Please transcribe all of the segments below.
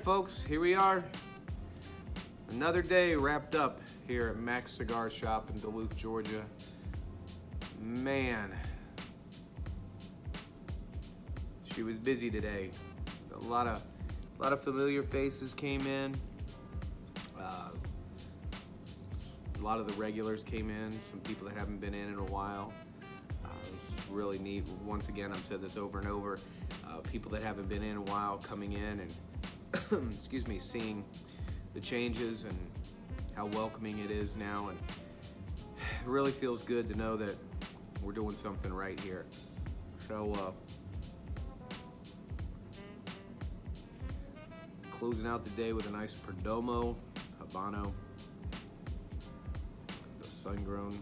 folks, here we are. Another day wrapped up here at Mac's Cigar Shop in Duluth, Georgia. Man, she was busy today. A lot of familiar faces came in. A lot of the regulars came in, some people that haven't been in a while. It's really neat. Once again, I've said this over and over. People that haven't been in a while coming in and excuse me, seeing the changes and how welcoming it is now, and it really feels good to know that we're doing something right here. So closing out the day with a nice Perdomo Habano, the sun-grown.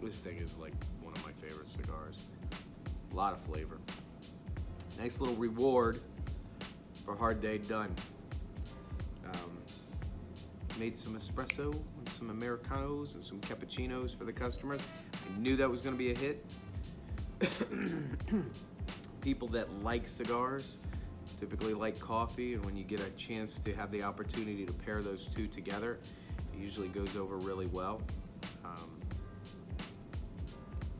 This thing is like one of my favorite cigars. A lot of flavor. Nice little reward for a hard day done. Made some espresso, and some Americanos, and some cappuccinos for the customers. I knew that was going to be a hit. People that like cigars typically like coffee, and when you get a chance to have the opportunity to pair those two together, it usually goes over really well.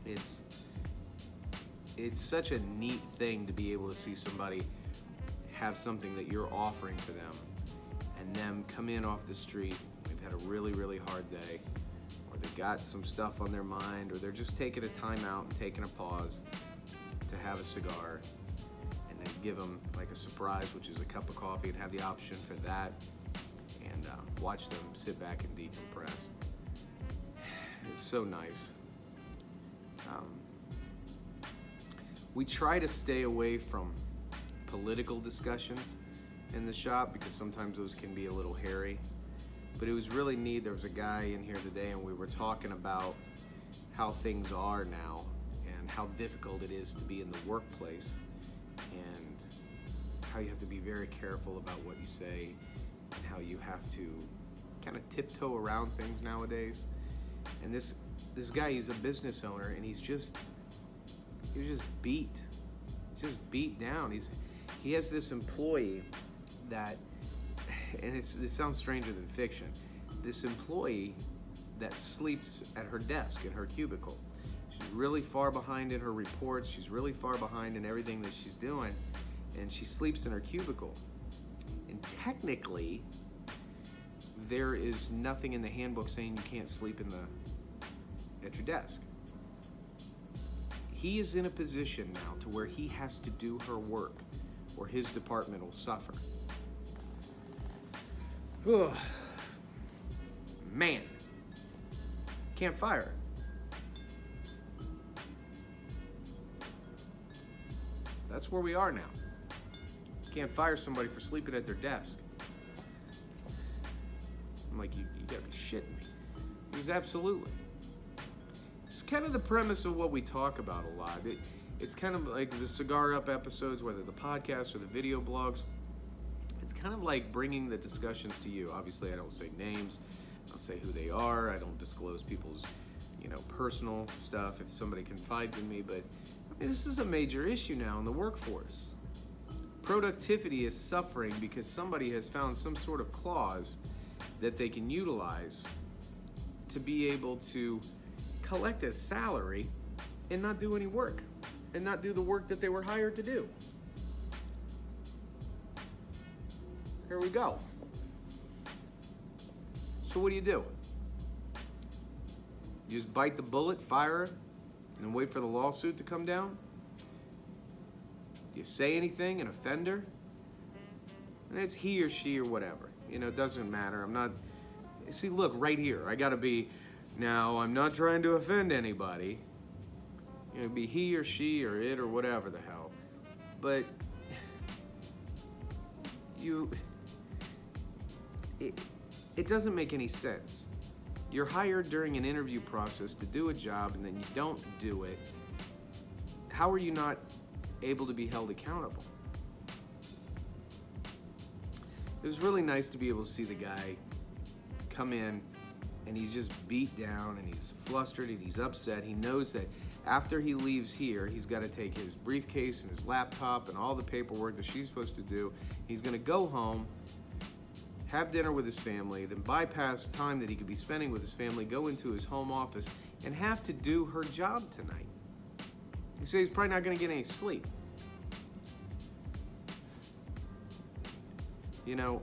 It's such a neat thing to be able to see somebody have something that you're offering to them, and them come in off the street. They've had a really, really hard day, or they got some stuff on their mind, or they're just taking a time out and taking a pause to have a cigar, and then give them like a surprise, which is a cup of coffee, and have the option for that, and watch them sit back and decompress. It's so nice. We try to stay away from political discussions in the shop because sometimes those can be a little hairy. But it was really neat. There was a guy in here today, and we were talking about how things are now and how difficult it is to be in the workplace, and how you have to be very careful about what you say, and how you have to kind of tiptoe around things nowadays. And this guy, he's a business owner, and he was just beat. He's just beat down. He has this employee that, and this sounds stranger than fiction, this employee that sleeps at her desk in her cubicle. She's really far behind in her reports. She's really far behind in everything that she's doing, and she sleeps in her cubicle. And technically, there is nothing in the handbook saying you can't sleep at your desk. He is in a position now to where he has to do her work, or his department will suffer. Ugh. Man, can't fire her. That's where we are now. Can't fire somebody for sleeping at their desk. I'm like, you gotta be shitting me. He was absolutely. It's kind of the premise of what we talk about a lot. It's kind of like the Cigar Up episodes, whether the podcast or the video blogs. It's kind of like bringing the discussions to you. Obviously, I don't say names. I don't say who they are. I don't disclose people's, personal stuff if somebody confides in me. But this is a major issue now in the workforce. Productivity is suffering because somebody has found some sort of clause that they can utilize to be able to collect a salary and not do any work, and not do the work that they were hired to do. Here we go. So what do? You just bite the bullet, fire it, and then wait for the lawsuit to come down? Do you say anything and offend her? And it's he or she or whatever. It doesn't matter. I'm not... See, look, right here. I gotta be... Now, I'm not trying to offend anybody. It'd be he or she or it or whatever the hell. But... It doesn't make any sense. You're hired during an interview process to do a job, and then you don't do it. How are you not able to be held accountable? It was really nice to be able to see the guy come in, and he's just beat down, and he's flustered, and he's upset. He knows that after he leaves here, he's got to take his briefcase and his laptop and all the paperwork that she's supposed to do. He's going to go home, have dinner with his family, then bypass time that he could be spending with his family, go into his home office, and have to do her job tonight. You say he's probably not going to get any sleep. You know,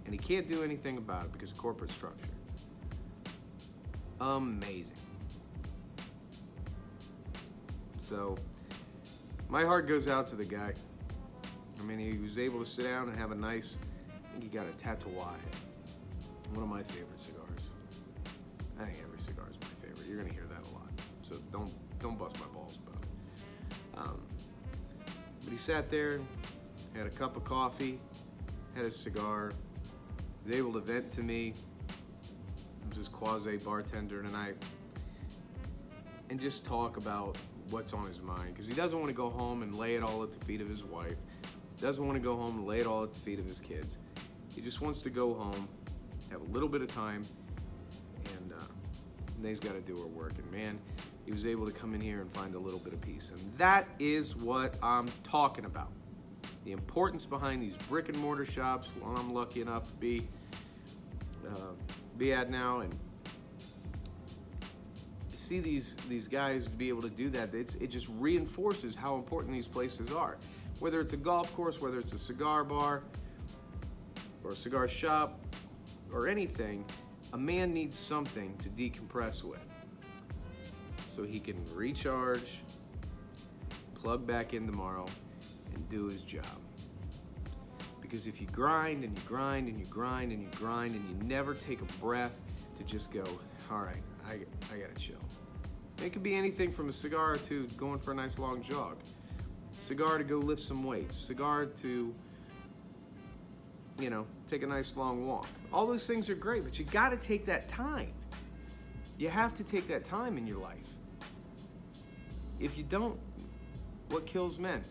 and he can't do anything about it because of corporate structure. Amazing. So, my heart goes out to the guy. I mean, he was able to sit down and have a nice, I think he got a Tatuaje. One of my favorite cigars. I think every cigar is my favorite. You're gonna hear that a lot. So don't bust my balls about it. But he sat there, had a cup of coffee, had a cigar, was able to vent to me. I was his quasi bartender tonight, and just talk about what's on his mind, because he doesn't want to go home and lay it all at the feet of his wife. Doesn't want to go home and lay it all at the feet of his kids. He just wants to go home, have a little bit of time, and Nate's got to do her work. And man, he was able to come in here and find a little bit of peace. And that is what I'm talking about. The importance behind these brick and mortar shops, one I'm lucky enough to be at now, and see these guys be able to do that. It just reinforces how important these places are. Whether it's a golf course, whether it's a cigar bar, or a cigar shop, or anything, a man needs something to decompress with, so he can recharge, plug back in tomorrow, and do his job. Because if you grind and you grind and you grind and you grind and you never take a breath to just go, all right, I gotta chill. It could be anything from a cigar to going for a nice long jog. Cigar to go lift some weights. Cigar to, you know, take a nice long walk. All those things are great, but you gotta take that time. You have to take that time in your life. If you don't, what kills men?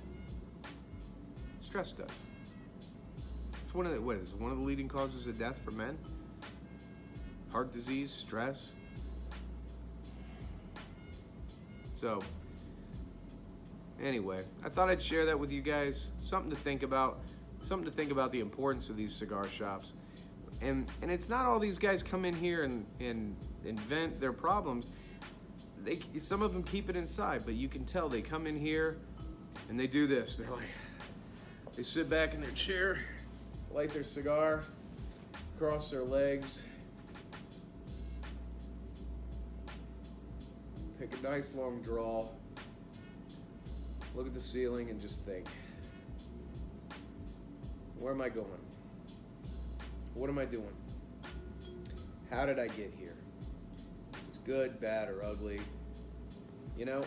Stress does. It's one of the leading causes of death for men? Heart disease, stress. So, anyway, I thought I'd share that with you guys. Something to think about. Something to think about the importance of these cigar shops. And it's not all these guys come in here and vent their problems. Some of them keep it inside, but you can tell they come in here and they do this. They're like, they sit back in their chair, light their cigar, cross their legs, take a nice long draw, look at the ceiling and just think, where am I going? What am I doing? How did I get here? Is this good, bad, or ugly? You know?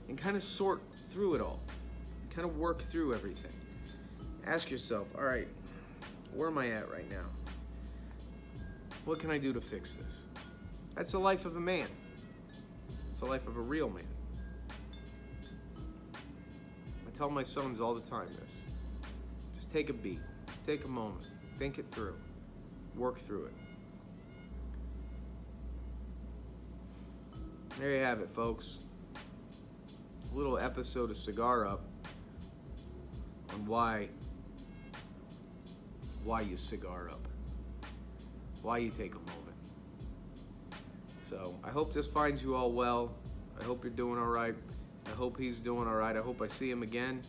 And kind of sort through it all. Kind of work through everything. Ask yourself, all right, where am I at right now? What can I do to fix this? That's the life of a man. It's the life of a real man. I tell my sons all the time this. Just take a beat, take a moment, think it through, work through it. There you have it, folks. A little episode of Cigar Up on why you cigar up, why you take a moment. So I hope this finds you all well. I hope you're doing all right. I hope he's doing all right. I hope I see him again.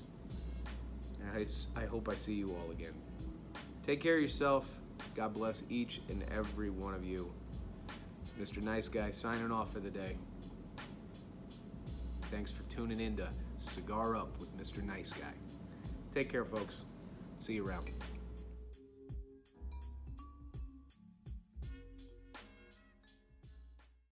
And I hope I see you all again. Take care of yourself. God bless each and every one of you. It's Mr. Nice Guy signing off for the day. Thanks for tuning in to Cigar Up with Mr. Nice Guy. Take care, folks. See you around.